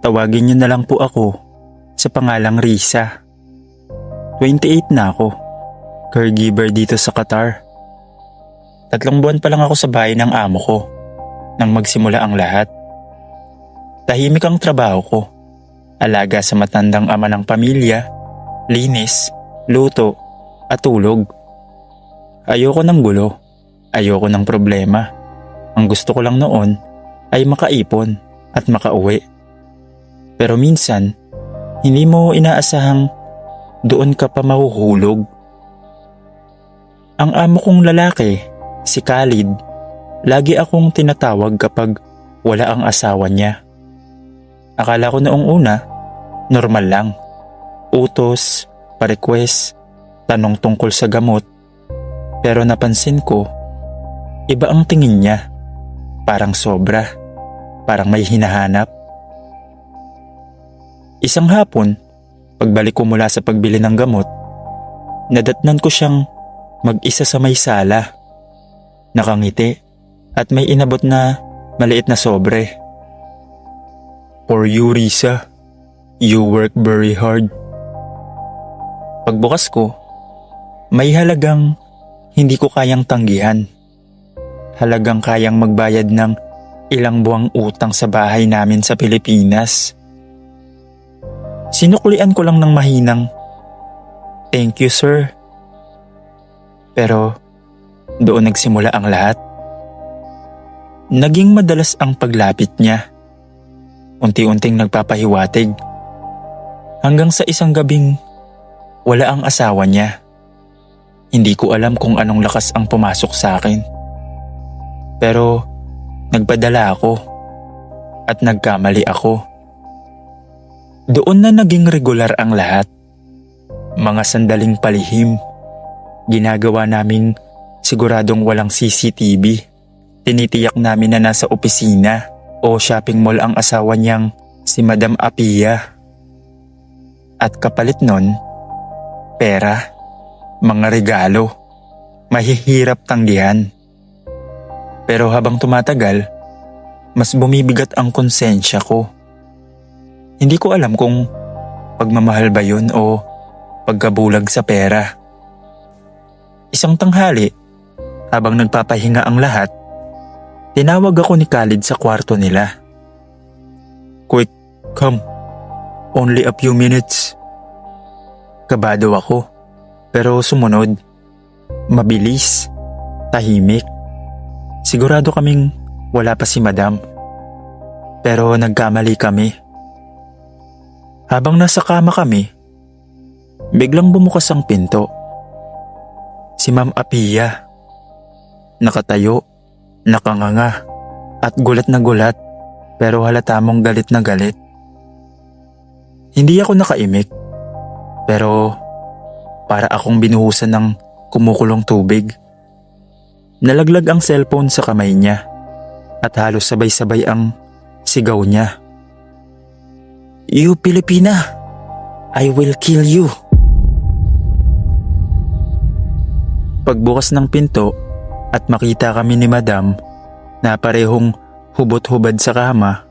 Tawagin niyo na lang po ako sa pangalang Risa. 28 na ako. Caregiver dito sa Qatar. 3 buwan pa lang ako sa bahay ng amo ko nang magsimula ang lahat. Tahimik ang trabaho ko. Alaga sa matandang ama ng pamilya, linis, luto, at tulog. Ayoko ng gulo. Ayoko ng problema. Ang gusto ko lang noon ay makaipon at makauwi. Pero minsan, hindi mo inaasahang doon ka pa mahuhulog. Ang amo kong lalaki, si Khalid, lagi akong tinatawag kapag wala ang asawa niya. Akala ko noong una, normal lang. Utos, pa-request, tanong tungkol sa gamot. Pero napansin ko, iba ang tingin niya. Parang sobra, parang may hinahanap. Isang hapon, pagbalik ko mula sa pagbili ng gamot, nadatnan ko siyang mag-isa sa may sala. Nakangiti at may inabot na maliit na sobre. For you, Risa. You work very hard. Pagbukas ko, may halagang hindi ko kayang tanggihan. Halagang kayang magbayad ng ilang buwang utang sa bahay namin sa Pilipinas. Sinuklian ko lang ng mahinang, "Thank you, sir." Pero doon nagsimula ang lahat. Naging madalas ang paglapit niya. Unti-unting nagpapahiwatig. Hanggang sa isang gabing wala ang asawa niya. Hindi ko alam kung anong lakas ang pumasok sa akin. Pero nagpadala ako at nagkamali ako. Doon na naging regular ang lahat. Mga sandaling palihim. Ginagawa naming siguradong walang CCTV. Tinitiyak namin na nasa opisina o shopping mall ang asawa niyang si Madam Apia. At kapalit nun, pera, mga regalo, mahihirap tanggihan. Pero habang tumatagal, mas bumibigat ang konsensya ko. Hindi ko alam kung pagmamahal ba yun o pagkabulag sa pera. Isang tanghali, habang nagpapahinga ang lahat, tinawag ako ni Khalid sa kwarto nila. "Quick, come. Only a few minutes." Kabado ako, pero sumunod. Mabilis, tahimik. Sigurado kaming wala pa si Madam. Pero nagkamali kami. Habang nasa kama kami, biglang bumukas ang pinto. Si Ma'am Apia. Nakatayo, nakanganga, at gulat na gulat, pero halata mong galit na galit. Hindi ako nakaimik, pero para akong binuhusan ng kumukulong tubig. Nalaglag ang cellphone sa kamay niya at halos sabay-sabay ang sigaw niya. "You Pilipina, I will kill you." Pagbukas ng pinto at makita kami ni Madam na parehong hubot-hubad sa kama,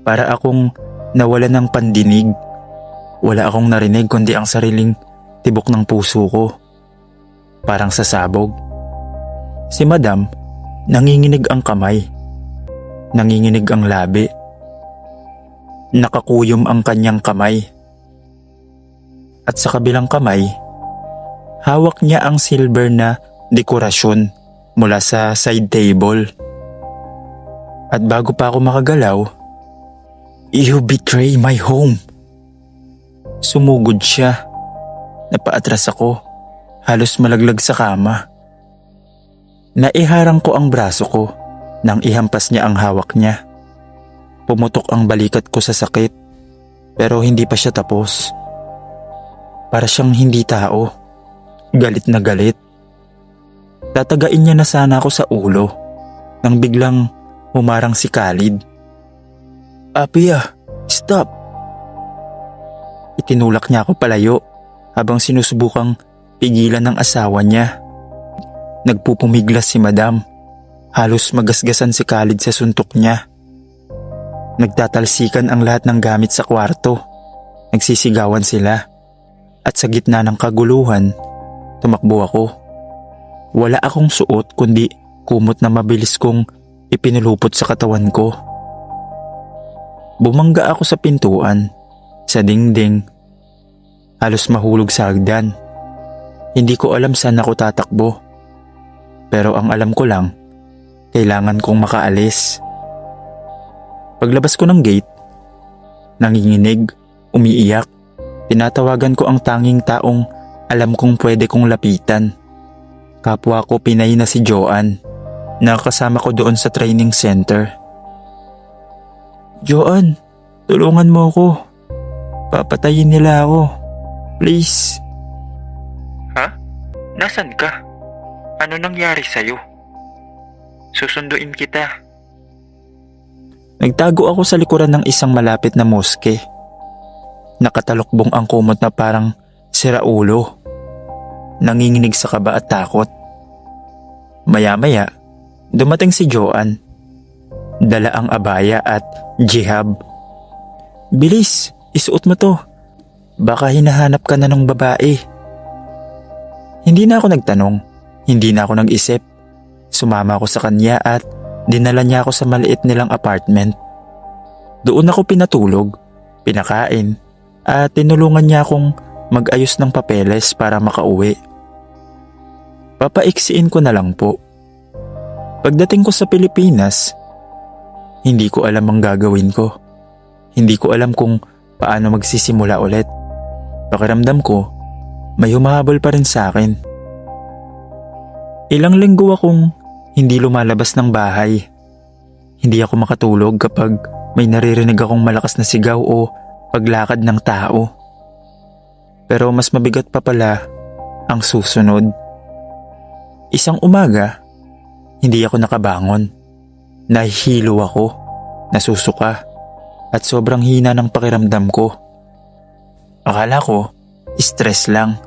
para akong nawala ng pandinig. Wala akong narinig kundi ang sariling tibok ng puso ko. Parang sasabog. Si Madam, nanginginig ang kamay. Nanginginig ang labi. Nakakuyom ang kanyang kamay. At sa kabilang kamay, hawak niya ang silver na dekorasyon mula sa side table. At bago pa ako makagalaw, "You betray my home." Sumugod siya. Napaatras ako, halos malaglag sa kama. Naiharang ko ang braso ko nang ihampas niya ang hawak niya. Pumutok ang balikat ko sa sakit, pero hindi pa siya tapos. Para siyang hindi tao, galit na galit. Tatagain niya na sana ako sa ulo nang biglang humarang si Khalid. "Apia, stop!" Itinulak niya ako palayo habang sinusubukang pigilan ng asawa niya. Nagpupumiglas si Madam. Halos magasgasan si Khalid sa suntok niya. Nagtatalsikan ang lahat ng gamit sa kwarto. Nagsisigawan sila. At sa gitna ng kaguluhan, tumakbo ako. Wala akong suot kundi kumot na mabilis kong ipinulupot sa katawan ko. Bumangga ako sa pintuan, sa dingding. Halos mahulog sa hagdan. Hindi ko alam saan ako tatakbo. Pero ang alam ko lang, kailangan kong makaalis. Paglabas ko ng gate, nanginginig, umiiyak, tinatawagan ko ang tanging taong alam kong pwede kong lapitan. Kapwa ko Pinay na si Joanne, na kasama ko doon sa training center. Joanne, tulungan mo ako. Papatayin nila ako. Please. Ha? Nasaan ka? Ano nangyari sa'yo? Susunduin kita. Nagtago ako sa likuran ng isang malapit na moske. Nakatalokbong ang kumot na parang siraulo. Nanginginig sa kaba at takot. Maya-maya, dumating si Joanne. Dala ang abaya at jihab. Bilis, isuot mo to. Baka hinahanap ka na ng babae. Hindi na ako nagtanong. Hindi na ako nag-isip. Sumama ako sa kanya at dinala niya ako sa maliit nilang apartment. Doon ako pinatulog, pinakain, at tinulungan niya akong mag-ayos ng papeles para makauwi. Papaiksiin ko na lang po. Pagdating ko sa Pilipinas, hindi ko alam ang gagawin ko. Hindi ko alam kung paano magsisimula ulit. Pakiramdam ko, may humahabol pa rin sa akin. Ilang linggo akong hindi lumalabas ng bahay. Hindi ako makatulog kapag may naririnig akong malakas na sigaw o paglakad ng tao. Pero mas mabigat pa pala ang susunod. Isang umaga, hindi ako nakabangon. Nahihilo ako, nasusuka, at sobrang hina ng pakiramdam ko. Akala ko, stress lang.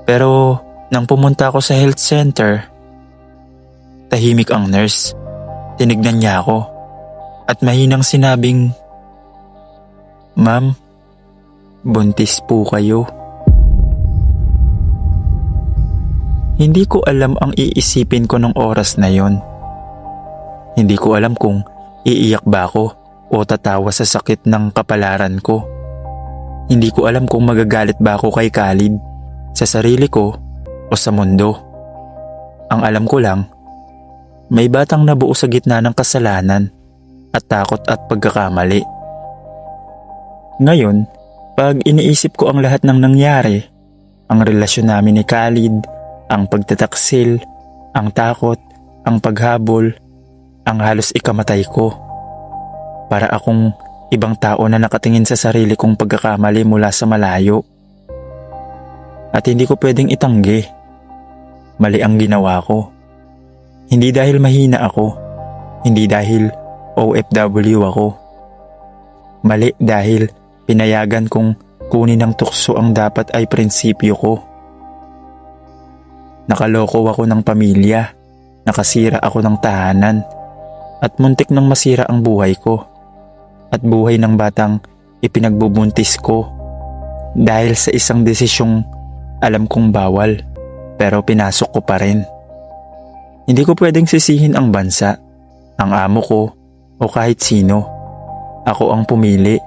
Pero nang pumunta ako sa health center, tahimik ang nurse. Tinignan niya ako at mahinang sinabing, "Ma'am, buntis po kayo." Hindi ko alam ang iisipin ko nung oras na yon. Hindi ko alam kung iiyak ba ako o tatawa sa sakit ng kapalaran ko. Hindi ko alam kung magagalit ba ako kay Khalid, sa sarili ko o sa mundo. Ang alam ko lang, may batang nabuo sa gitna ng kasalanan at takot at pagkakamali. Ngayon, pag iniisip ko ang lahat ng nangyari, ang relasyon namin ni Khalid, ang pagtataksil, ang takot, ang paghabol, ang halos ikamatay ko. Para akong ibang tao na nakatingin sa sarili kong pagkakamali mula sa malayo. At hindi ko pwedeng itanggi. Mali ang ginawa ko. Hindi dahil mahina ako. Hindi dahil OFW ako. Mali dahil pinayagan kong kunin ng tukso ang dapat ay prinsipyo ko. Nakaloko ako ng pamilya, nakasira ako ng tahanan, at muntik nang masira ang buhay ko at buhay ng batang ipinagbubuntis ko dahil sa isang desisyong alam kong bawal pero pinasok ko pa rin. Hindi ko pwedeng sisihin ang bansa, ang amo ko o kahit sino. Ako ang pumili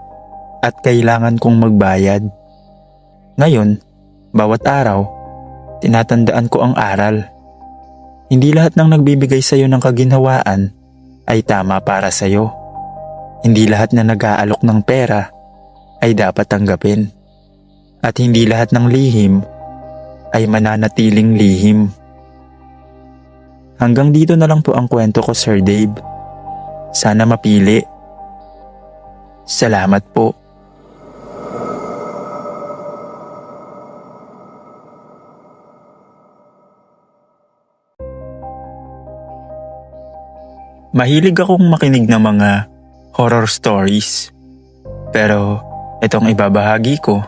at kailangan kong magbayad. Ngayon, bawat araw, tinatandaan ko ang aral. Hindi lahat ng nagbibigay sa iyo ng kaginhawaan ay tama para sa iyo. Hindi lahat na nag-aalok ng pera ay dapat tanggapin. At hindi lahat ng lihim ay mananatiling lihim. Hanggang dito na lang po ang kwento ko, Sir Dave. Sana mapili. Salamat po. Mahilig akong makinig ng mga horror stories. Pero itong ibabahagi ko,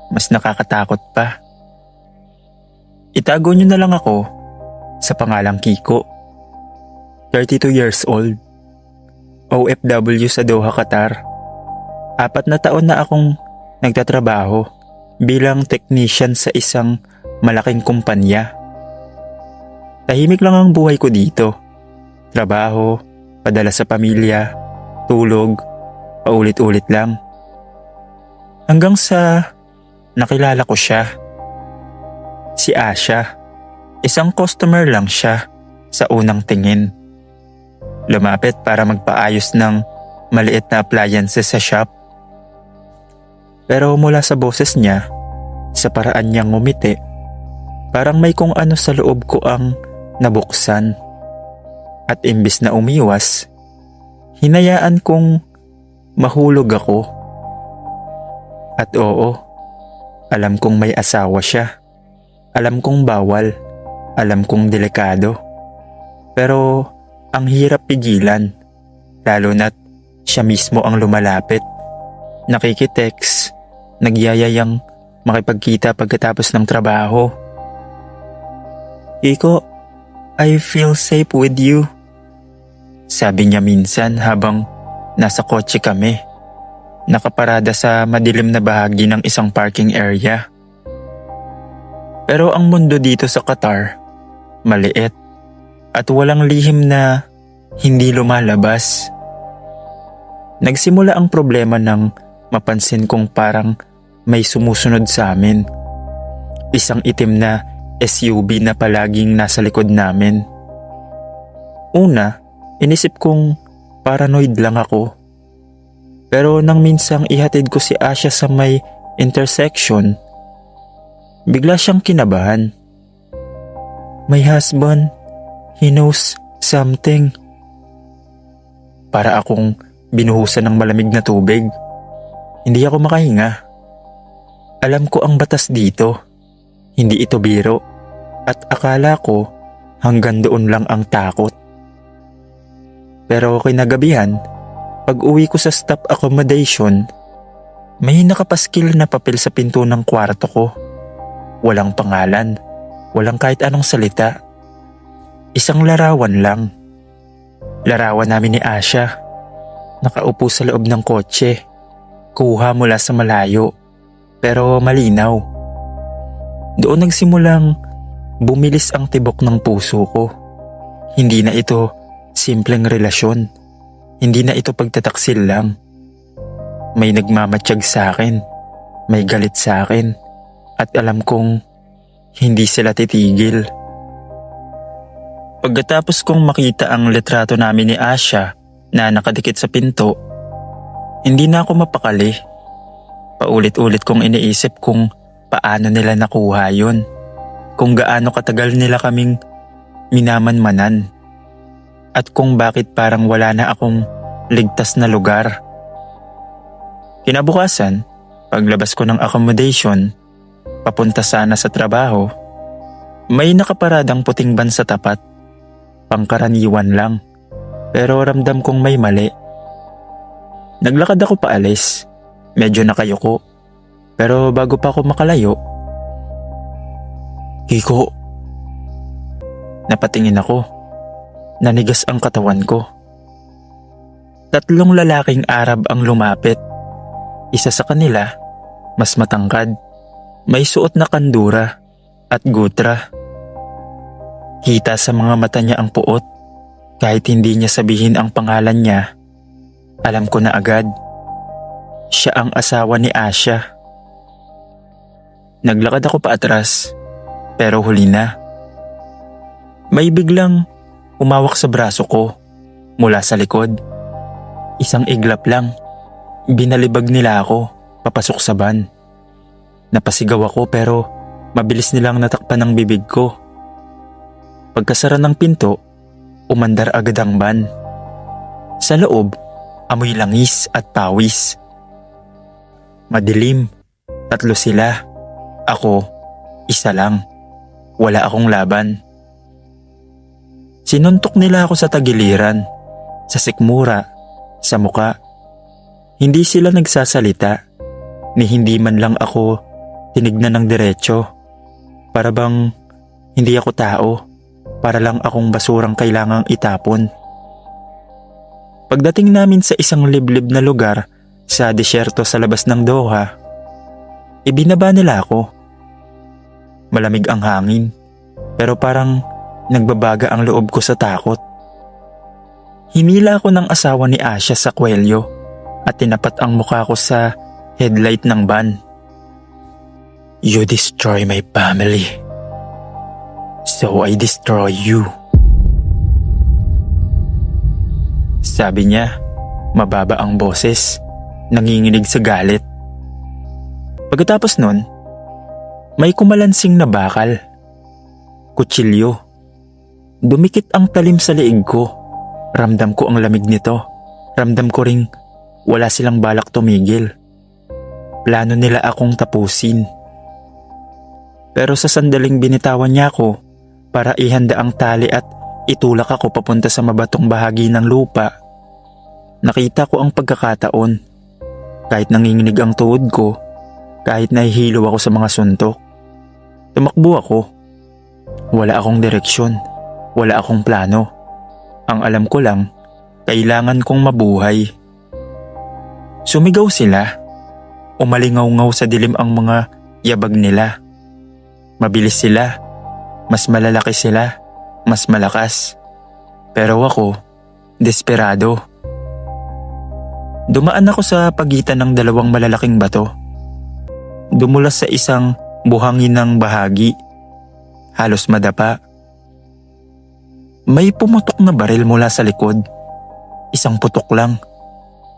mas nakakatakot pa. Itago niyo na lang ako sa pangalang Kiko. 32 years old. OFW sa Doha, Qatar. 4 na taon na akong nagtatrabaho bilang technician sa isang malaking kumpanya. Tahimik lang ang buhay ko dito. Trabaho, padala sa pamilya, tulog, paulit-ulit lang. Hanggang sa nakilala ko siya. Si Asha. Isang customer lang siya sa unang tingin. Lumapit para magpaayos ng maliit na appliances sa shop. Pero mula sa boses niya, sa paraan niyang ngumiti, parang may kung ano sa loob ko ang nabuksan. At imbis na umiwas, hinayaan kong mahulog ako. At oo, alam kong may asawa siya. Alam kong bawal. Alam kong delikado. Pero ang hirap pigilan, lalo na't siya mismo ang lumalapit. Nakikitext, nagyayayang makipagkita pagkatapos ng trabaho. Iko, I feel safe with you. Sabi niya minsan habang nasa kotse kami, nakaparada sa madilim na bahagi ng isang parking area. Pero ang mundo dito sa Qatar, maliit at walang lihim na hindi lumalabas. Nagsimula ang problema nang mapansin kong parang may sumusunod sa amin. Isang itim na SUV na palaging nasa likod namin. Una, inisip kong paranoid lang ako. Pero nang minsang ihatid ko si Asha sa may intersection, bigla siyang kinabahan. My husband, he knows something. Para akong binuhusan ng malamig na tubig. Hindi ako makahinga. Alam ko ang batas dito. Hindi ito biro. At akala ko hanggang doon lang ang takot. Pero kinagabihan, pag uwi ko sa staff accommodation, may nakapaskil na papel sa pinto ng kwarto ko. Walang pangalan. Walang kahit anong salita. Isang larawan lang. Larawan namin ni Asha. Nakaupo sa loob ng kotse. Kuha mula sa malayo. Pero malinaw. Doon nagsimulang bumilis ang tibok ng puso ko. Hindi na ito simpleng relasyon. Hindi na ito pagtataksil lang. May nagmamatsyag sa akin. May galit sa akin. At alam kong hindi sila titigil. Pagkatapos kong makita ang litrato namin ni Asha na nakadikit sa pinto, hindi na ako mapakali. Paulit-ulit kong iniisip kung paano nila nakuha yun. Kung gaano katagal nila kaming minamanmanan. At kung bakit parang wala na akong ligtas na lugar. Kinabukasan, paglabas ko ng accommodation, papunta sana sa trabaho, may nakaparadang puting van sa tapat. Pangkaraniwan lang, pero ramdam kong may mali. Naglakad ako paalis, medyo nakayuko, pero bago pa ako makalayo, Kiko. Napatingin ako, nanigas ang katawan ko. 3 lalaking Arab ang lumapit. Isa sa kanila, mas matangkad. May suot na kandura at gutra. Kita sa mga mata niya ang puot. Kahit hindi niya sabihin ang pangalan niya, alam ko na agad. Siya ang asawa ni Asha. Naglakad ako paatras, pero huli na. May biglang umawak sa braso ko mula sa likod. Isang iglap lang. Binalibag nila ako papasok sa van. Napasigaw ako pero mabilis nilang natakpan ang bibig ko. Pagkasara ng pinto, umandar agad ang van. Sa loob, amoy langis at pawis. Madilim, 3 sila. Ako, isa lang. Wala akong laban. Sinuntok nila ako sa tagiliran, sa sikmura, sa muka. Hindi sila nagsasalita, ni hindi man lang ako tinignan ng diretso. Para bang hindi ako tao, para lang akong basurang kailangang itapon. Pagdating namin sa isang liblib na lugar sa disyerto sa labas ng Doha, ibinaba nila ako. Malamig ang hangin, pero parang nagbabaga ang loob ko sa takot. Hinila ako ng asawa ni Asya sa kwelyo at tinapat ang mukha ko sa headlight ng van. "You destroy my family, so I destroy you." Sabi niya, mababa ang boses, nanginginig sa galit. Pagkatapos nun, may kumalansing na bakal. Kutsilyo. Dumikit ang talim sa leeg ko. Ramdam ko ang lamig nito. Ramdam ko ring wala silang balak tumigil. Plano nila akong tapusin. Pero sa sandaling binitawan niya ako para ihanda ang tali at itulak ako papunta sa mabatong bahagi ng lupa, nakita ko ang pagkakataon. Kahit nanginginig ang tuhod ko, kahit nahihilo ako sa mga suntok, tumakbo ako. Wala akong direksyon, wala akong plano. Ang alam ko lang, kailangan kong mabuhay. Sumigaw sila. Umalingaw-ngaw sa dilim ang mga yabag nila. Mabilis sila, mas malalaki sila, mas malakas. Pero ako, desperado. Dumaan ako sa pagitan ng dalawang malalaking bato. Dumulas sa isang buhangin ng bahagi. Halos madapa. May pumutok na baril mula sa likod. Isang putok lang.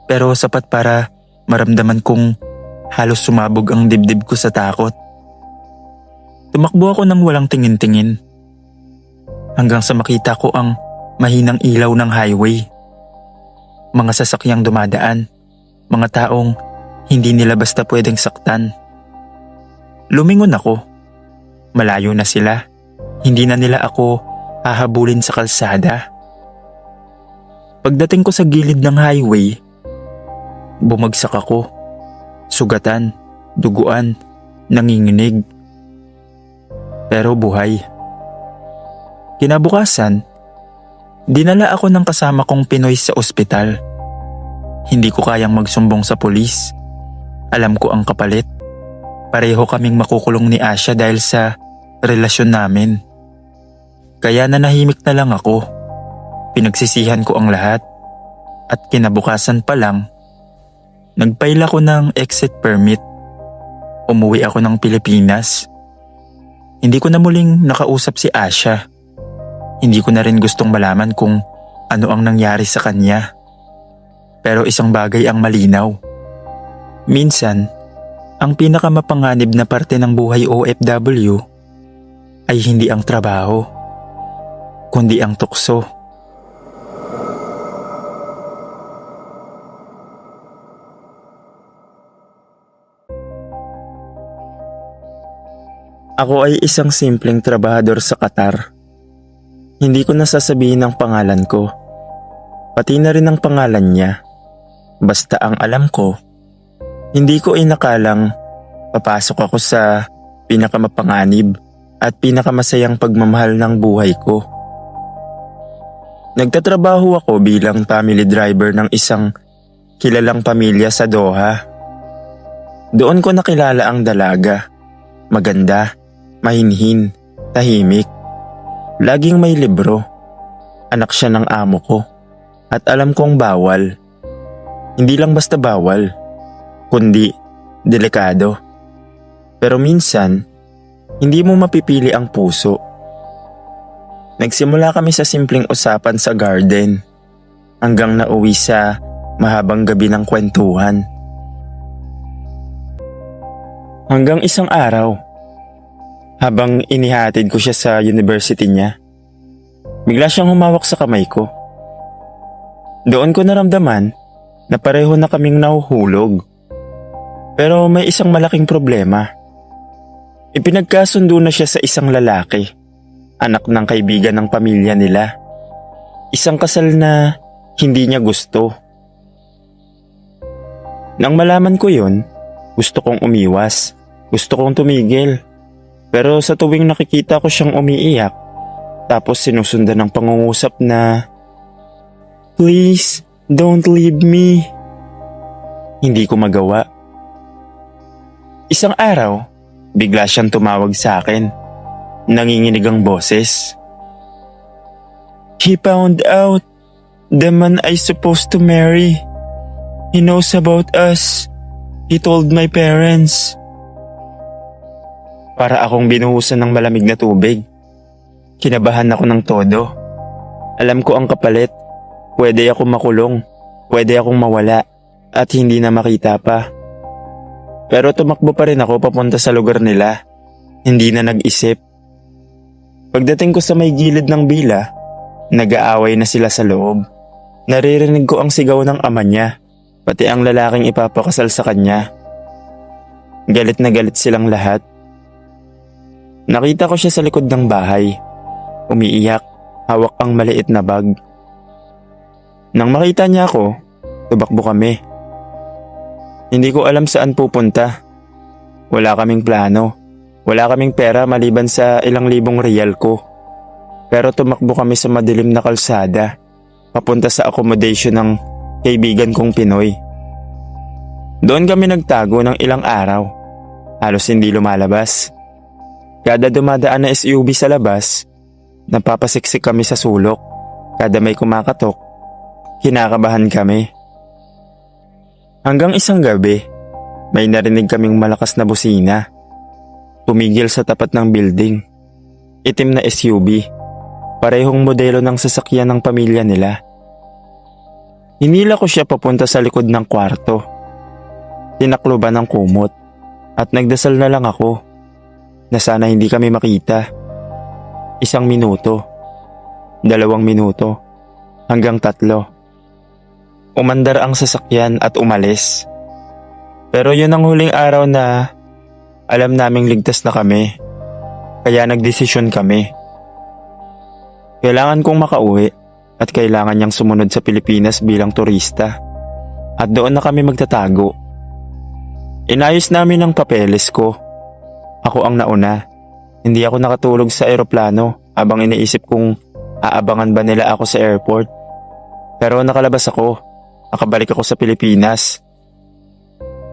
Pero sapat para maramdaman kong halos sumabog ang dibdib ko sa takot. Tumakbo ako ng walang tingin-tingin. Hanggang sa makita ko ang mahinang ilaw ng highway. Mga sasakyang dumadaan. Mga taong hindi nila basta pwedeng saktan. Lumingon ako. Malayo na sila. Hindi na nila ako hahabulin sa kalsada. Pagdating ko sa gilid ng highway, bumagsak ako. Sugatan, duguan, nanginginig. Pero buhay. Kinabukasan, dinala ako ng kasama kong Pinoy sa ospital. Hindi ko kayang magsumbong sa pulis. Alam ko ang kapalit. Pareho kaming makukulong ni Asya dahil sa relasyon namin. Kaya nanahimik na lang ako. Pinagsisihan ko ang lahat. At kinabukasan pa lang, nag-file ako ng exit permit. Umuwi ako ng Pilipinas. Hindi ko na muling nakausap si Asya. Hindi ko na rin gustong malaman kung ano ang nangyari sa kanya. Pero isang bagay ang malinaw. Minsan, ang pinakamapanganib na parte ng buhay OFW ay hindi ang trabaho, kundi ang tukso. Ako ay isang simpleng trabahador sa Qatar. Hindi ko nasasabihin ang pangalan ko. Pati na rin ang pangalan niya. Basta ang alam ko, hindi ko inakalang papasok ako sa pinakamapanganib at pinakamasayang pagmamahal ng buhay ko. Nagtatrabaho ako bilang family driver ng isang kilalang pamilya sa Doha. Doon ko nakilala ang dalaga. Maganda, mahinhin, tahimik. Laging may libro. Anak siya ng amo ko. At alam kong bawal. Hindi lang basta bawal, kundi delikado. Pero minsan, hindi mo mapipili ang puso. Nagsimula kami sa simpleng usapan sa garden hanggang nauwi sa mahabang gabi ng kwentuhan. Hanggang isang araw, habang inihatid ko siya sa university niya, bigla siyang humawak sa kamay ko. Doon ko naramdaman na pareho na kaming nahuhulog. Pero may isang malaking problema. Ipinagkasundo na siya sa isang lalaki, anak ng kaibigan ng pamilya nila. Isang kasal na hindi niya gusto. Nang malaman ko yun, gusto kong umiwas. Gusto kong tumigil. Pero sa tuwing nakikita ko siyang umiiyak, tapos sinusundan ng pangungusap na, "Please, Don't leave me. Hindi ko magawa. Isang araw, bigla siyang tumawag sa akin. Nanginginig ang boses. He found out the man I supposed to marry. He knows about us. He told my parents. Para akong binuhusan ng malamig na tubig. Kinabahan ako ng todo. Alam ko ang kapalit. Pwede akong makulong. Pwede akong mawala. At hindi na makita pa. Pero tumakbo pa rin ako papunta sa lugar nila. Hindi na nag-isip. Pagdating ko sa may gilid ng bila, nag-aaway na sila sa loob. Naririnig ko ang sigaw ng ama niya, pati ang lalaking ipapakasal sa kanya. Galit na galit silang lahat. Nakita ko siya sa likod ng bahay. Umiiyak, hawak ang maliit na bag. Nang makita niya ako, tumakbo kami. Hindi ko alam saan pupunta. Wala kaming plano. Wala kaming pera maliban sa ilang libong riyal ko. Pero tumakbo kami sa madilim na kalsada, papunta sa accommodation ng kaibigan kong Pinoy. Doon kami nagtago ng ilang araw. Halos hindi lumalabas. Kada dumadaan na SUV sa labas, napapasiksik kami sa sulok. Kada may kumakatok, kinakabahan kami. Hanggang isang gabi, may narinig kaming malakas na busina. Tumigil sa tapat ng building. Itim na SUV. Parehong modelo ng sasakyan ng pamilya nila. Hinila ko siya papunta sa likod ng kwarto. Tinakloban ng kumot. At nagdasal na lang ako na sana hindi kami makita. 1 minuto. 2 minuto. Hanggang 3. Umandar ang sasakyan at umalis. Pero yun ang huling araw na alam naming ligtas na kami. Kaya nagdesisyon kami. Kailangan kong makauwi at kailangan niyang sumunod sa Pilipinas bilang turista. At doon na kami magtatago. Inayos namin ang papeles ko. Ako ang nauna. Hindi ako nakatulog sa eroplano habang iniisip kong aabangan ba nila ako sa airport. Pero nakalabas ako. Nakabalik ako sa Pilipinas.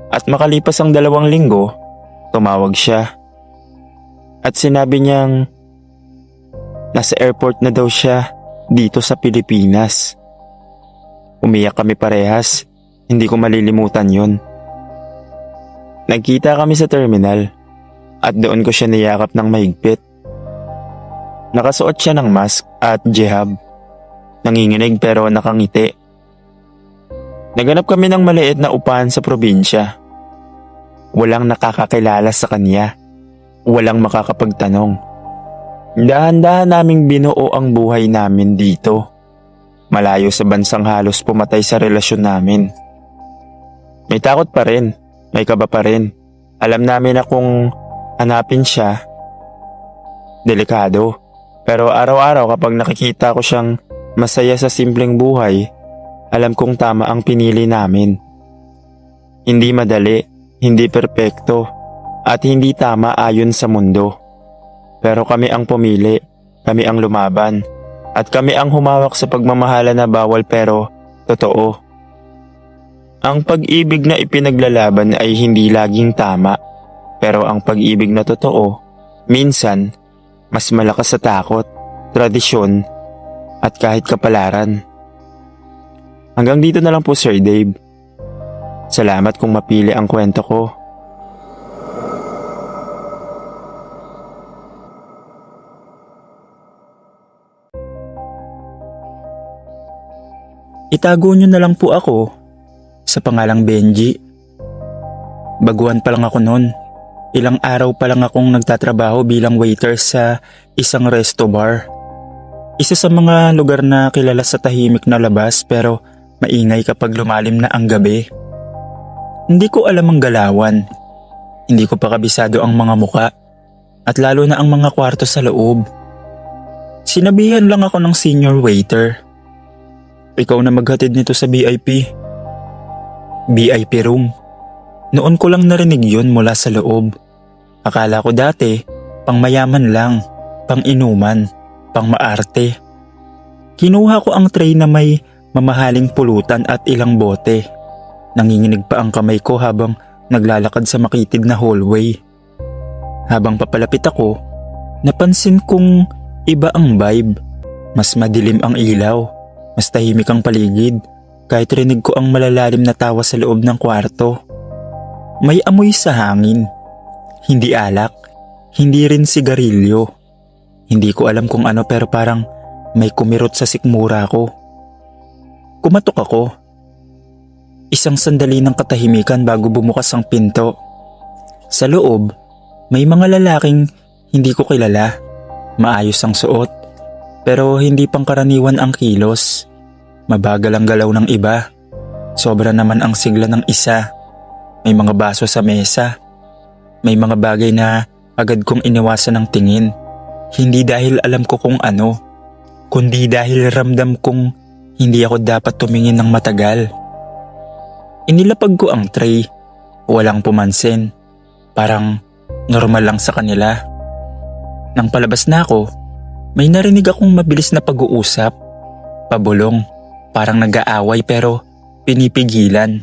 At makalipas ang 2 linggo, tumawag siya. At sinabi niyang nasa airport na daw siya dito sa Pilipinas. Umiyak kami parehas. Hindi ko malilimutan yun. Nagkita kami sa terminal at doon ko siya niyakap ng mahigpit. Nakasuot siya ng mask at jihab. Nanginginig pero nakangiti. Naganap kami ng maliit na upahan sa probinsya. Walang nakakakilala sa kanya. Walang makakapagtanong. Dahan-dahan naming binuo ang buhay namin dito. Malayo sa bansang halos pumatay sa relasyon namin. May takot pa rin. May kaba pa rin. Alam namin na kung hanapin siya, delikado. Pero araw-araw kapag nakikita ko siyang masaya sa simpleng buhay, alam kong tama ang pinili namin. Hindi madali, hindi perpekto, at hindi tama ayon sa mundo. Pero kami ang pumili, kami ang lumaban, at kami ang humawak sa pagmamahala na bawal pero totoo. Ang pag-ibig na ipinaglalaban ay hindi laging tama, pero ang pag-ibig na totoo, minsan, mas malakas sa takot, tradisyon, at kahit kapalaran. Hanggang dito na lang po Sir Dave. Salamat kung mapili ang kwento ko. Itago niyo na lang po ako sa pangalang Benji. Baguhan pa lang ako noon. Ilang araw pa lang akong nagtatrabaho bilang waiter sa isang resto bar. Isa sa mga lugar na kilala sa tahimik na labas pero maingay kapag lumalim na ang gabi. Hindi ko alam ang galawan. Hindi ko pa kabisado ang mga muka at lalo na ang mga kwarto sa loob. Sinabihan lang ako ng senior waiter. Ikaw na maghatid nito sa VIP. VIP room. Noon ko lang narinig yun mula sa loob. Akala ko dati, pang mayaman lang, pang inuman, pang maarte. Kinuha ko ang tray na may mamahaling pulutan at ilang bote. Nanginginig pa ang kamay ko habang naglalakad sa makitid na hallway. Habang papalapit ako, napansin kong iba ang vibe. Mas madilim ang ilaw, mas tahimik ang paligid, kahit rinig ko ang malalalim na tawa sa loob ng kwarto. May amoy sa hangin. Hindi alak, hindi rin sigarilyo. Hindi ko alam kung ano pero parang may kumirot sa sikmura ko. Kumatok ako. Isang sandali ng katahimikan bago bumukas ang pinto. Sa loob, may mga lalaking hindi ko kilala. Maayos ang suot, pero hindi pangkaraniwan ang kilos. Mabagal ang galaw ng iba. Sobra naman ang sigla ng isa. May mga baso sa mesa. May mga bagay na agad kong iniwasan ng tingin. Hindi dahil alam ko kung ano, kundi dahil ramdam kong hindi ako dapat tumingin ng matagal. Inilapag ko ang tray. Walang pumansin. Parang normal lang sa kanila. Nang palabas na ako, may narinig akong mabilis na pag-uusap. Pabulong, parang nag-aaway pero pinipigilan.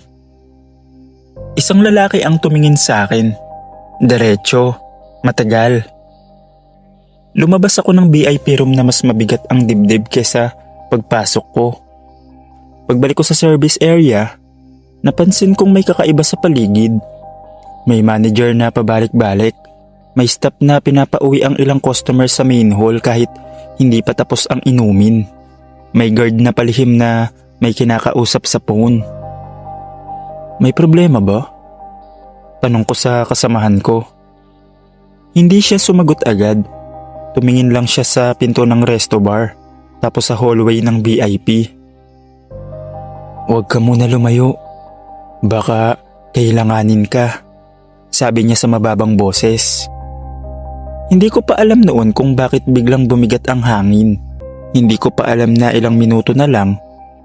Isang lalaki ang tumingin sa akin. Diretso, matagal. Lumabas ako ng VIP room na mas mabigat ang dibdib kesa pagpasok ko. Pagbalik ko sa service area, napansin kong may kakaiba sa paligid. May manager na pabalik-balik. May staff na pinapauwi ang ilang customer sa main hall kahit hindi pa tapos ang inumin. May guard na palihim na may kinakausap sa phone. May problema ba? Tanong ko sa kasamahan ko. Hindi siya sumagot agad. Tumingin lang siya sa pinto ng resto bar, tapos sa hallway ng VIP. Huwag ka muna lumayo. Baka kailanganin ka, sabi niya sa mababang boses. Hindi ko pa alam noon kung bakit biglang bumigat ang hangin. Hindi ko pa alam na ilang minuto na lang,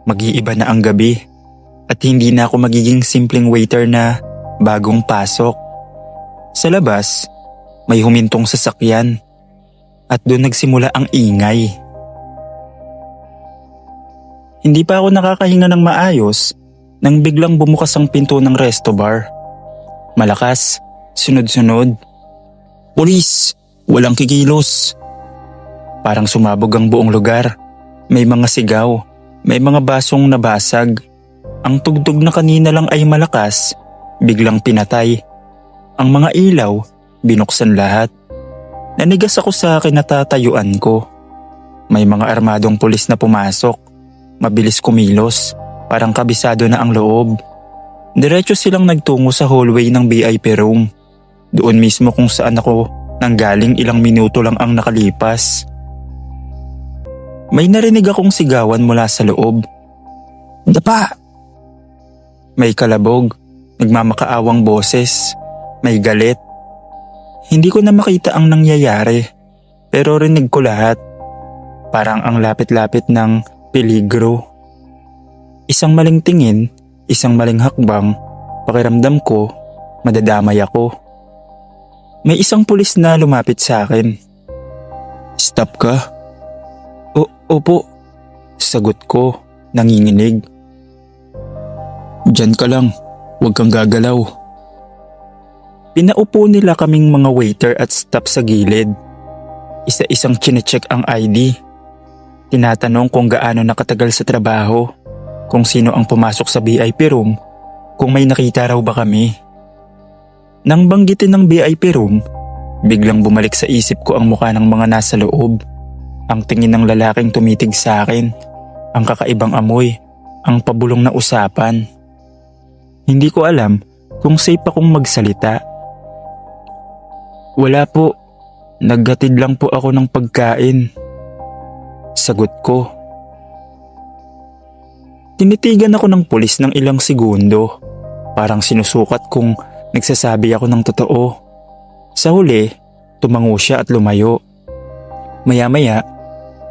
mag-iiba na ang gabi. At hindi na ako magiging simpleng waiter na bagong pasok. Sa labas, may humintong sasakyan. At doon nagsimula ang ingay. Hindi pa ako nakakahinga ng maayos nang biglang bumukas ang pinto ng resto bar. Malakas, sunod-sunod. Pulis! Walang kikilos! Parang sumabog ang buong lugar. May mga sigaw, may mga basong nabasag. Ang tugtog na kanina lang ay malakas, biglang pinatay. Ang mga ilaw, binuksan lahat. Nanigas ako sa kinatatayuan ko. May mga armadong pulis na pumasok. Mabilis kumilos, parang kabisado na ang loob. Diretso silang nagtungo sa hallway ng VIP room. Doon mismo kung saan ako nanggaling ilang minuto lang ang nakalipas. May narinig akong sigawan mula sa loob. Dapa! May kalabog, nagmamakaawang boses, may galit. Hindi ko na makita ang nangyayari, pero rinig ko lahat. Parang ang lapit-lapit ng peligro. Isang maling tingin, isang maling hakbang, pakiramdam ko, madadamay ako. May isang pulis na lumapit sa akin. Stop ka? Opo, sagot ko, nanginginig. Diyan ka lang, huwag kang gagalaw. Pinaupo nila kaming mga waiter at staff sa gilid. Isa-isang chinecheck ang ID. Tinatanong kung gaano nakatagal sa trabaho, kung sino ang pumasok sa VIP room, kung may nakita raw ba kami. Nang banggitin ng VIP room, biglang bumalik sa isip ko ang mukha ng mga nasa loob. Ang tingin ng lalaking tumitig sa akin, ang kakaibang amoy, ang pabulong na usapan. Hindi ko alam kung safe akong magsalita. Wala po, naghatid lang po ako ng pagkain. Sagot ko. Tinitigan ako ng pulis ng ilang segundo. Parang sinusukat kung nagsasabi ako ng totoo. Sa huli, tumango siya at lumayo. Maya-maya,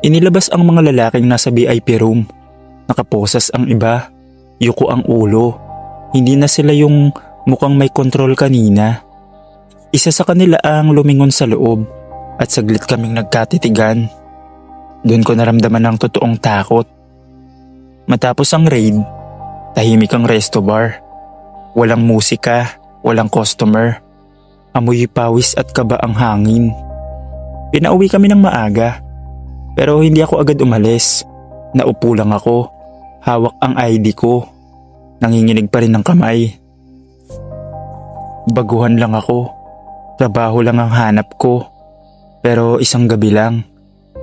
inilabas ang mga lalaking nasa VIP room. Nakaposas ang iba, yuko ang ulo. Hindi na sila yung mukhang may kontrol kanina. Isa sa kanila ang lumingon sa loob at saglit kaming nagkatitigan. Doon ko naramdaman ang totoong takot. Matapos ang raid, tahimik ang resto bar. Walang musika, walang customer. Amoy pawis at kaba ang hangin. Pinauwi kami ng maaga, pero hindi ako agad umalis. Naupo lang ako, hawak ang ID ko. Nanginginig pa rin ng kamay. Baguhan lang ako. Trabaho lang ang hanap ko. Pero isang gabi lang,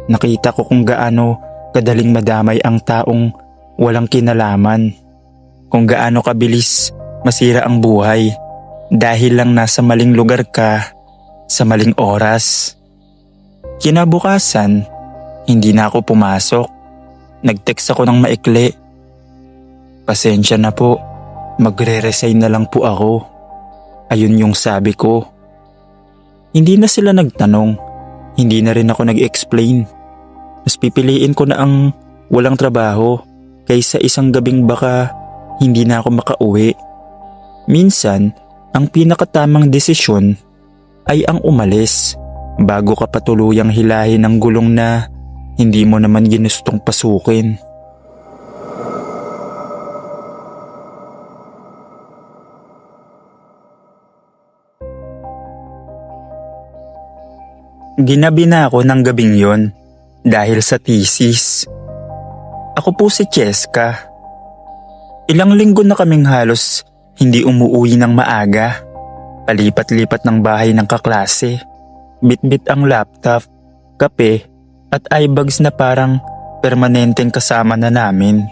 nakita ko kung gaano kadaling madamay ang taong walang kinalaman. Kung gaano kabilis masira ang buhay dahil lang nasa maling lugar ka sa maling oras. Kinabukasan, hindi na ako pumasok. Nag-text ako ng maikli. Pasensya na po, magre-resign na lang po ako. Ayun yung sabi ko. Hindi na sila nagtanong, hindi na rin ako nag-explain. Mas pipiliin ko na ang walang trabaho kaysa isang gabing baka hindi na ako makauwi. Minsan, ang pinakatamang desisyon ay ang umalis bago ka patuluyang hilahin ng gulong na hindi mo naman ginustong pasukin. Ginabi na ako ng gabing yon dahil sa thesis. Ako po si Cheska. Ilang linggo na kaming halos hindi umuuwi ng maaga. Palipat-lipat ng bahay ng kaklase. Bit-bit ang laptop, kape at eyebags na parang permanenteng kasama na namin.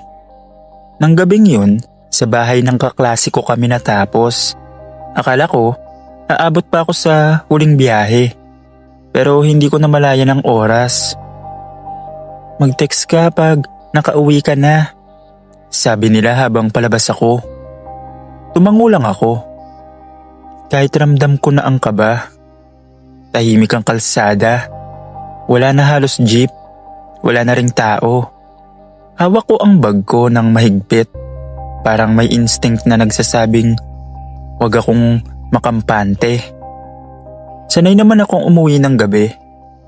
Nang gabing yun, sa bahay ng kaklase ko kami natapos. Akala ko, aabot pa ako sa huling biyahe. Pero hindi ko na malayan ang oras. Mag-text ka pag nakauwi ka na, sabi nila habang palabas ako. Tumango lang ako. Kahit ramdam ko na ang kaba. Tahimik ang kalsada. Wala na halos jeep. Wala na ring tao. Hawak ko ang bag ko ng mahigpit. Parang may instinct na nagsasabing wag akong makampante. Sanay naman akong umuwi ng gabi,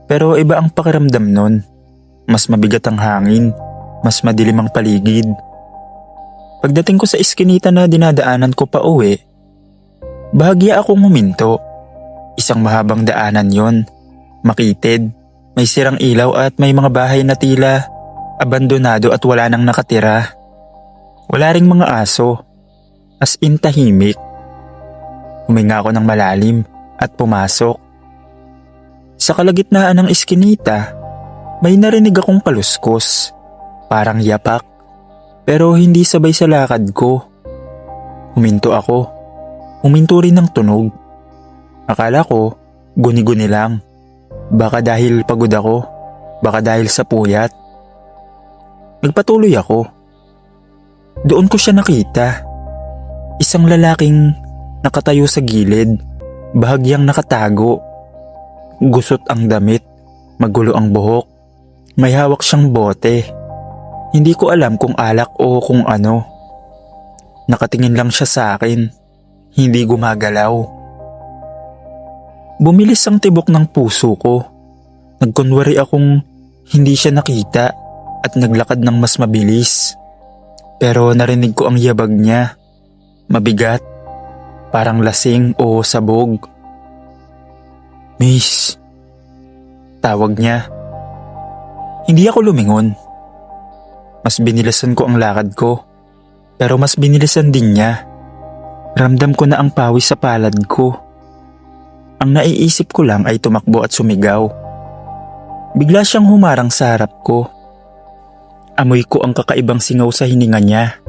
pero iba ang pakiramdam nun. Mas mabigat ang hangin, mas madilim ang paligid. Pagdating ko sa iskinita na dinadaanan ko pa uwi, bahagya akong huminto. Isang mahabang daanan yon, makitid, may sirang ilaw at may mga bahay na tila abandonado at wala nang nakatira. Wala ring mga aso, as in tahimik. Huminga ako ng malalim at pumasok. Sa kalagitnaan ng iskinita, may narinig akong kaluskos, parang yapak, pero hindi sabay sa lakad ko. Huminto ako, huminto rin ng tunog. Akala ko, guni-guni lang. Baka dahil pagod ako, baka dahil sa puyat. Nagpatuloy ako. Doon ko siya nakita. Isang lalaking nakatayo sa gilid. Bahagyang nakatago. Gusot ang damit, magulo ang buhok. May hawak siyang bote. Hindi ko alam kung alak o kung ano. Nakatingin lang siya sa akin. Hindi gumagalaw. Bumilis ang tibok ng puso ko. Nagkunwari akong hindi siya nakita at naglakad ng mas mabilis. Pero narinig ko ang yabag niya. Mabigat. Parang lasing o sabog. Miss. Tawag niya. Hindi ako lumingon. Mas binilisan ko ang lakad ko. Pero mas binilisan din niya. Ramdam ko na ang pawis sa palad ko. Ang naiisip ko lang ay tumakbo at sumigaw. Bigla siyang humarang sa harap ko. Amoy ko ang kakaibang singaw sa hininga niya.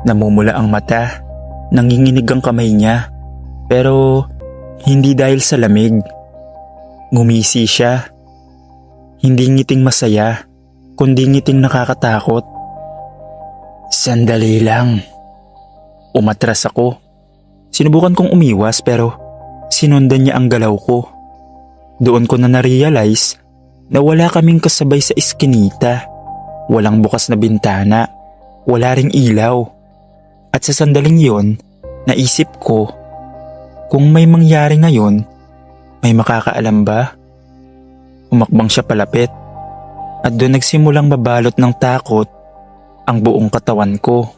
Namumula ang mata. Nanginginig ang kamay niya, pero hindi dahil sa lamig. Ngumisi siya. Hindi ngiting masaya, kundi ngiting nakakatakot. Sandali lang. Umatras ako. Sinubukan kong umiwas pero sinundan niya ang galaw ko. Doon ko na na-realize na wala kaming kasabay sa iskinita. Walang bukas na bintana, wala ring ilaw. At sa sandaling yon, naisip ko, kung may mangyari ngayon, may makakaalam ba? Humakbang siya palapit at doon nagsimulang mabalot ng takot ang buong katawan ko.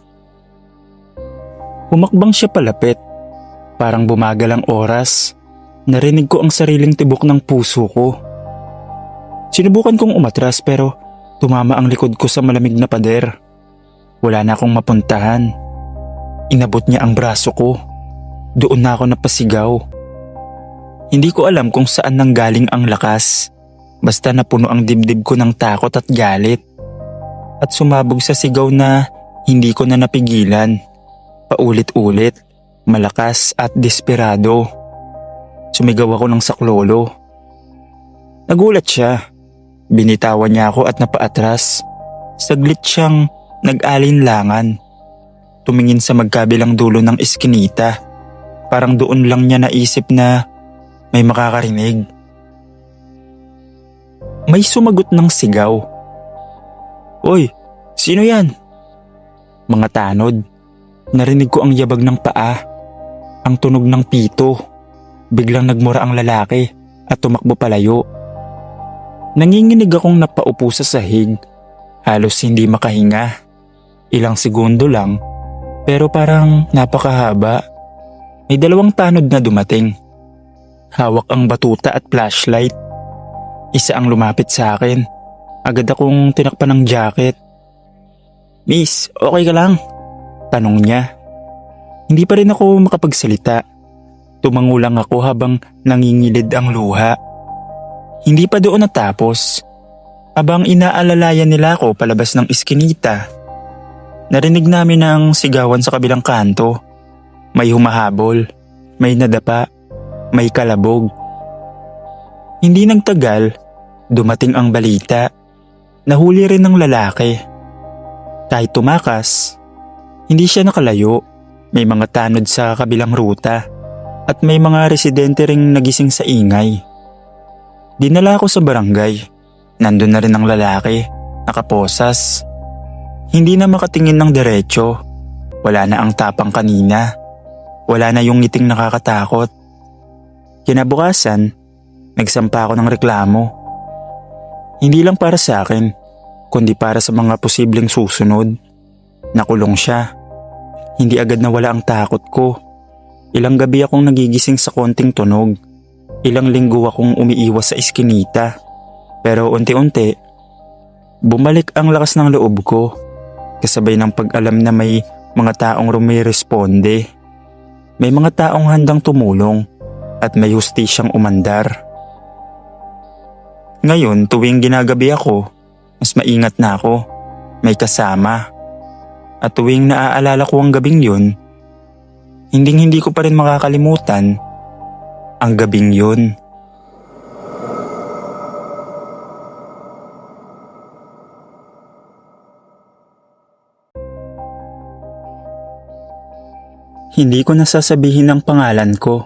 Humakbang siya palapit. Parang bumagal ang oras. Narinig ko ang sariling tibok ng puso ko. Sinubukan kong umatras pero tumama ang likod ko sa malamig na pader. Wala na akong mapuntahan. Inabot niya ang braso ko. Doon na ako napasigaw. Hindi ko alam kung saan nanggaling ang lakas. Basta napuno ang dibdib ko ng takot at galit. At sumabog sa sigaw na hindi ko na napigilan. Paulit-ulit, malakas at desperado. Sumigaw ako ng saklolo. Nagulat siya. Binitawan niya ako at napaatras. Saglit siyang nag-alinlangan. Tumingin sa magkabilang dulo ng iskinita. Parang doon lang niya naisip na may makakarinig. May sumagot ng sigaw. "Oy, sino yan?" Mga tanod. Narinig ko ang yabag ng paa. Ang tunog ng pito. Biglang nagmura ang lalaki at tumakbo palayo. Nanginginig akong napaupo sa sahig. Halos hindi makahinga. Ilang segundo lang, pero parang napakahaba. May 2 tanod na dumating. Hawak ang batuta at flashlight. Isa ang lumapit sa akin. Agad akong tinakpan ng jacket. "Miss, okay ka lang?" Tanong niya. Hindi pa rin ako makapagsalita. Tumango lang ako habang nangingilid ang luha. Hindi pa doon natapos. Habang inaalalayan nila ako palabas ng iskinita, narinig namin ang sigawan sa kabilang kanto. May humahabol, may nadapa, may kalabog. Hindi nagtagal, dumating ang balita. Nahuli rin ng lalaki. Kahit tumakas, hindi siya nakalayo. May mga tanod sa kabilang ruta at may mga residente ring nagising sa ingay. Dinala ako sa barangay. Nandun na rin ang lalaki, nakaposas. Hindi na makatingin ng diretsyo. Wala na ang tapang kanina. Wala na yung ngiting nakakatakot. Kinabukasan, nagsampa ako ng reklamo. Hindi lang para sa akin, kundi para sa mga posibleng susunod. Nakulong siya. Hindi agad nawala ang takot ko. Ilang gabi akong nagigising sa konting tunog. Ilang linggo akong umiiwas sa iskinita. Pero unti-unti, bumalik ang lakas ng loob ko. Kasabay ng pag-alam na may mga taong rumiresponde. May mga taong handang tumulong at may hustisyang umandar. Ngayon, tuwing ginagabi ako, mas maingat na ako. May kasama. At tuwing naaalala ko ang gabing yun, hindi ko pa rin makakalimutan ang gabing yun. Hindi ko nasasabihin ang pangalan ko.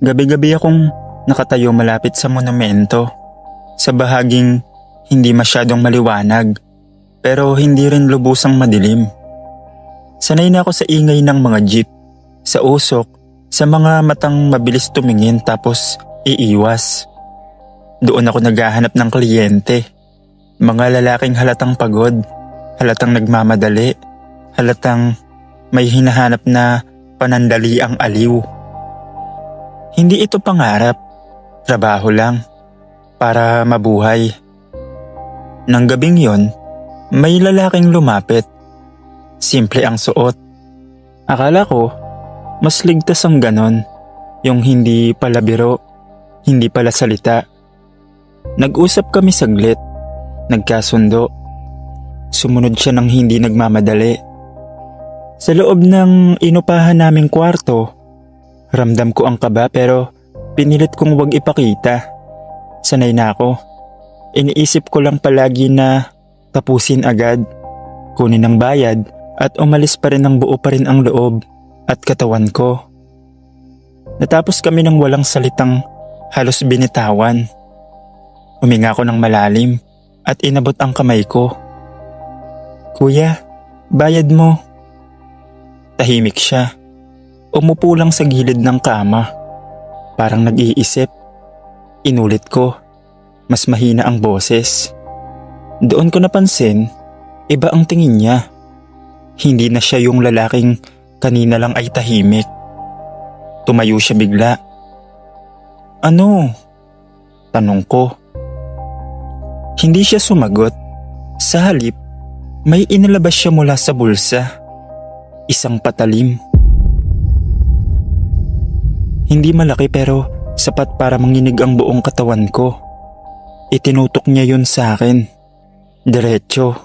Gabi-gabi akong nakatayo malapit sa monumento, sa bahaging hindi masyadong maliwanag, pero hindi rin lubusang madilim. Sanay na ako sa ingay ng mga jeep, sa usok, sa mga matang mabilis tumingin tapos iiwas. Doon ako naghahanap ng kliyente. Mga lalaking halatang pagod, halatang nagmamadali, halatang may hinahanap na panandali ang aliw. Hindi ito pangarap, trabaho lang, para mabuhay. Nang gabing yon, may lalaking lumapit. Simple ang suot. Akala ko, mas ligtas ang ganon, yung hindi pala biro, hindi pala salita. Nag-usap kami saglit, nagkasundo. Sumunod siya ng hindi nagmamadali. Sa loob ng inupahan naming kwarto, ramdam ko ang kaba pero pinilit kong wag ipakita. Sanay na ako. Iniisip ko lang palagi na tapusin agad, kunin ang bayad at umalis pa rin ng buo pa rin ang loob at katawan ko. Natapos kami ng walang salitang halos binitawan. Huminga ako ng malalim at inabot ang kamay ko. "Kuya, bayad mo." Tahimik siya. Umupo lang sa gilid ng kama. Parang nag-iisip. Inulit ko. Mas mahina ang boses. Doon ko napansin, Iba ang tingin niya. Hindi na siya yung lalaking kanina lang ay tahimik. Tumayo siya bigla. "Ano?" tanong ko. Hindi siya sumagot. Sa halip, may inilabas siya mula sa bulsa. Isang patalim. Hindi malaki pero sapat para manginig ang buong katawan ko. Itinutok niya yun sa akin. Diretso.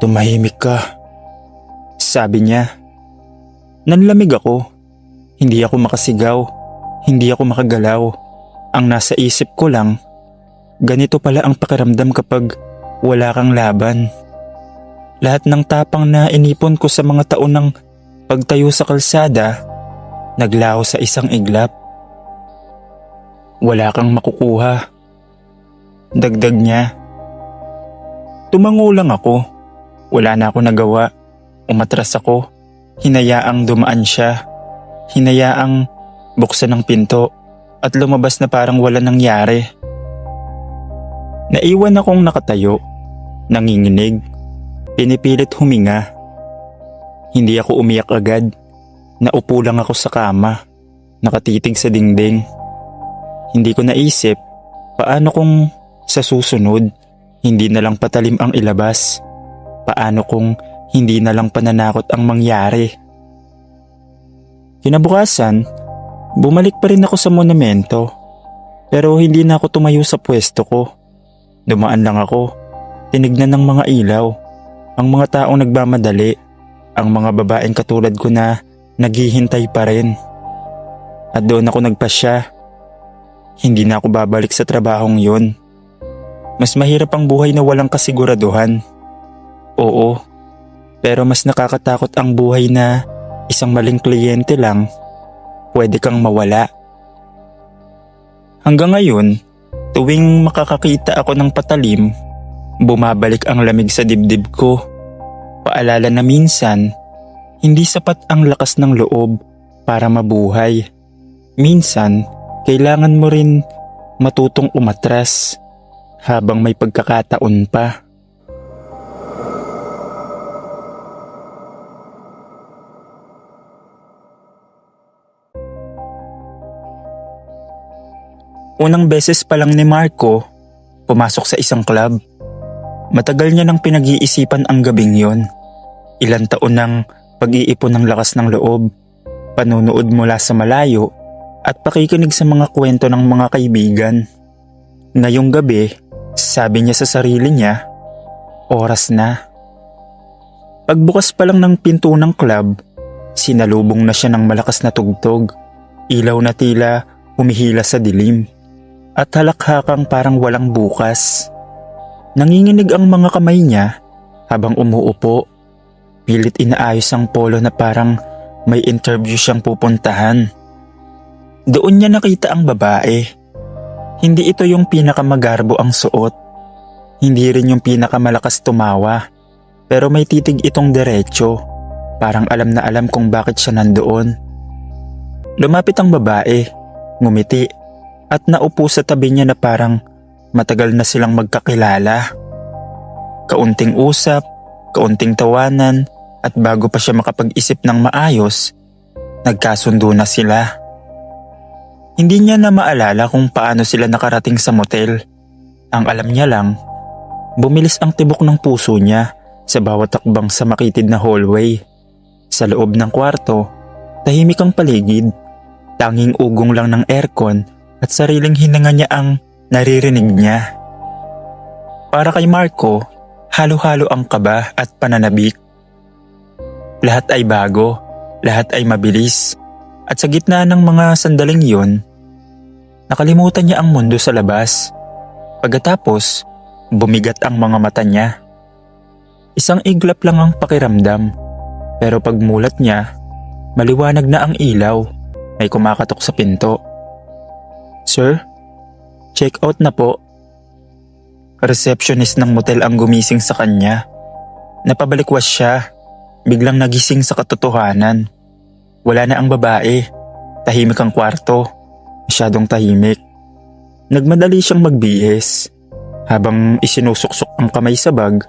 "Tumahimik ka," sabi niya. Nanlamig ako. Hindi ako makasigaw. Hindi ako makagalaw. Ang nasa isip ko lang, ganito pala ang pakiramdam kapag wala kang laban. Lahat ng tapang na inipon ko sa mga taon ng pagtayo sa kalsada, naglaho sa isang iglap. "Wala kang makukuha," dagdag niya. Tumango lang ako. Wala na ako nagawa. Umatras ako. Hinayaang dumaan siya. Hinayaang buksan ang pinto at lumabas na parang wala nangyari. Naiwan akong nakatayo, nanginginig, pinipilit huminga. Hindi ako umiyak agad. Naupo lang ako sa kama, nakatitig sa dingding. Hindi ko naisip, paano kung sa susunod, hindi na lang patalim ang ilabas? Paano kung hindi na lang pananakot ang mangyari? Kinabukasan, bumalik pa rin ako sa monumento. Pero hindi na ako tumayo sa pwesto ko. Dumaan lang ako, tinignan ng mga ilaw, ang mga taong nagmamadali, ang mga babaeng katulad ko na naghihintay pa rin. At doon ako nagpasya. Hindi na ako babalik sa trabahong yun. Mas mahirap ang buhay na walang kasiguraduhan. Oo, pero mas nakakatakot ang buhay na isang maling kliyente lang, pwede kang mawala. Hanggang ngayon, tuwing makakakita ako ng patalim, bumabalik ang lamig sa dibdib ko. Paalala na minsan, hindi sapat ang lakas ng loob para mabuhay. Minsan, kailangan mo rin matutong umatras habang may pagkakataon pa. Unang beses pa lang ni Marco pumasok sa isang club. Matagal niya nang pinag-iisipan ang gabing yon. Ilang taon ng pag-iipon ng lakas ng loob, panunood mula sa malayo at pakikinig sa mga kwento ng mga kaibigan. Ngayong gabi, sabi niya sa sarili niya, oras na. Pagbukas pa lang ng pinto ng club, sinalubong na siya ng malakas na tugtog. Ilaw na tila humihila sa dilim. At halakhakang parang walang bukas. Nanginginig ang mga kamay niya habang umuupo. Pilit inaayos ang polo na parang may interview siyang pupuntahan. Doon niya nakita ang babae. Hindi ito yung pinakamagarbo ang suot. Hindi rin yung pinakamalakas tumawa. Pero may titig itong diretso. Parang alam na alam kung bakit siya nandoon. Lumapit ang babae, ngumiti. At naupo sa tabi niya na parang matagal na silang magkakilala. Kaunting usap, kaunting tawanan, at bago pa siya makapag-isip ng maayos, nagkasundo na sila. Hindi niya na maalala kung paano sila nakarating sa motel. Ang alam niya lang, bumilis ang tibok ng puso niya sa bawat takbang sa makitid na hallway. Sa loob ng kwarto, tahimik ang paligid. Tanging ugong lang ng aircon at sariling hininga niya ang naririnig niya. Para kay Marco, halo-halo ang kaba at pananabik. Lahat ay bago, lahat ay mabilis, at sa gitna ng mga sandaling yun, nakalimutan niya ang mundo sa labas. Pagkatapos, bumigat ang mga mata niya. Isang iglap lang ang pakiramdam, pero pagmulat niya, maliwanag na ang ilaw, may kumakatok sa pinto. "Sir, check out na po." Receptionist ng motel ang gumising sa kanya. Napabalikwas siya, biglang nagising sa katotohanan. Wala na ang babae, tahimik ang kwarto, masyadong tahimik. Nagmadali siyang magbihis. Habang isinusuksok ang kamay sa bag,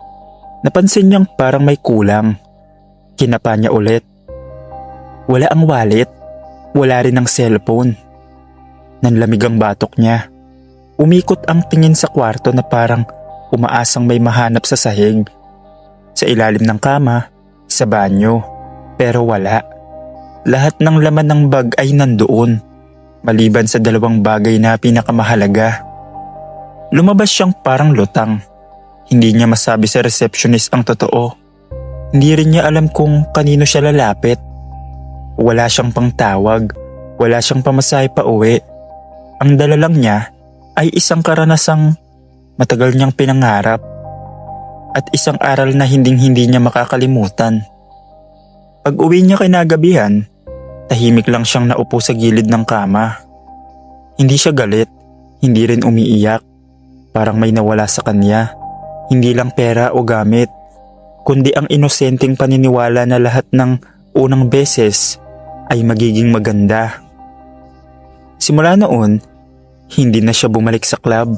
Napansin niyang parang may kulang. Kinapa niya ulit. Wala ang wallet. Wala rin ang cellphone. Nanlamig ang batok niya. Umikot ang tingin sa kwarto na parang umaasang may mahanap sa sahig. Sa ilalim ng kama, sa banyo. Pero wala. Lahat ng laman ng bag ay nandoon. Maliban sa 2 bagay na pinakamahalaga. Lumabas siyang parang lutang. Hindi niya masabi sa receptionist ang totoo. Hindi rin niya alam kung kanino siya lalapit. Wala siyang pangtawag, wala siyang pamasahe pa uwi. Ang dala lang niya ay isang karanasang matagal niyang pinangarap at isang aral na hinding-hindi niya makakalimutan. Pag uwi niya kinagabihan, tahimik lang siyang naupo sa gilid ng kama. Hindi siya galit, hindi rin umiiyak. Parang may nawala sa kanya. Hindi lang pera o gamit, kundi ang inosenteng paniniwala na lahat ng unang beses ay magiging maganda. Simula noon, hindi na siya bumalik sa club.